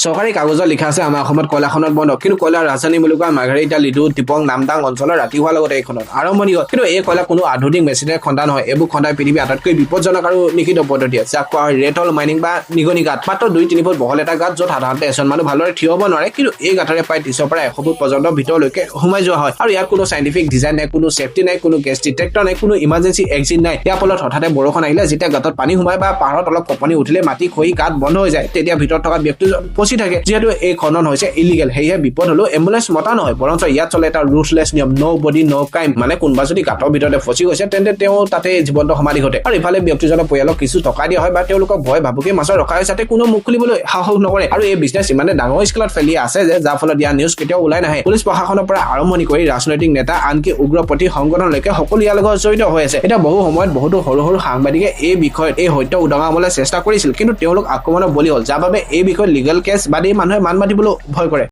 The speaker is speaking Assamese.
চৰকাৰী কাগজত লিখা আছে আমাৰ অসমত কয়লাখনত বন্ধ, কিন্তু কয়লাৰ ৰাজধানী বুলি কোৱা মাৰ্ঘেৰিটা, লিডু, টিপং, নামদাং অঞ্চলৰ ৰাতি হোৱাৰ লগতে এইখনত আৰম্ভণি হ'ল। কিন্তু এই কয়লা কোনো আধুনিক মেচিনেৰে খন্দা নহয়। এইবোৰ খন্দাই পৃথিৱীৰ আটাইতকৈ বিপদজনক আৰু নিষিদ্ধ পদ্ধতি আছে, যাক কোৱা হয় ৰেড হল মাইনিং বা নিগনি গাঁত। মাত্ৰ 2-3 ফুট বহল এটা গাঁত, য'ত সাধাৰণতে এজন মানুহ ভালদৰে থিয় হ'ব নোৱাৰে, কিন্তু এই গাঁতেৰে প্ৰায় 30 পৰা 100 ফুট পৰ্যন্ত ভিতৰলৈকে সোমাই যোৱা হয়। আৰু ইয়াত কোনো চাইণ্টিফিক ডিজাইন নাই, কোনো চেফটি নাই, কোনো গেছ ডিটেক্টৰ নাই, কোনো ইমাৰ্জেঞ্চি এক্সিট নাই। ইয়াৰ ফলত হঠাতে বৰষুণ আহিলে, যেতিয়া গাঁতত পানী সোমায় বা পাহাৰত অলপ কঁপনি উঠিলে মাটি খহি গাঁত বন্ধ হৈ যায়, তেতিয়া ভিতৰত থকা ব্যক্তিজন ফচি থাকে। যিহেতু এই খনন হৈছে ইলিগেল, সেয়েহে বিপদ হলেও এম্বুলেন্স মতা নহয়, বৰঞ্চ ইয়াত চলে এটা ৰুথলেছ নিয়ম, ন' বডি ন' ক্ৰাইম। মানে কোনোবা যদি গাঁতৰ ভিতৰতে ফচি গৈছে, তেন্তে তেওঁ তাতে জীৱন্ত সমাধি ঘটে। আৰু ইফালে ব্যক্তিজনৰ পৰিয়ালক কিছু টকা দিয়া হয় বা তেওঁলোকক ভয় ভাবুকি মাছত ৰখা হয়, যাতে কোনো মুখ খুলিবলৈ সাহস নকৰে। আৰু এই বিজনেছ ইমানে ডাঙৰ স্কেলত ফেলি আছে যে যাৰ ফলত ইয়াৰ নিউজ কেতিয়াও ওলাই নাহে। পুলিচ প্ৰশাসনৰ পৰা আৰম্ভণি কৰি ৰাজনৈতিক নেতা, আনকি উগ্ৰপন্থী সংগঠনলৈকে সকলো ইয়াৰ লগত জড়িত হৈ আছে। এতিয়া বহু সময়ত বহুতো সৰু সৰু সাংবাদিকে এই বিষয়ত এই সত্য উদঙাবলৈ চেষ্টা কৰিছিল, কিন্তু তেওঁলোক আক্ৰমণৰ বলি হ'ল, যাৰ বাবে এই বিষয়ত লিগেল কেছ বাদে মানুহে মান মাতিবলৈ ভয় কৰে।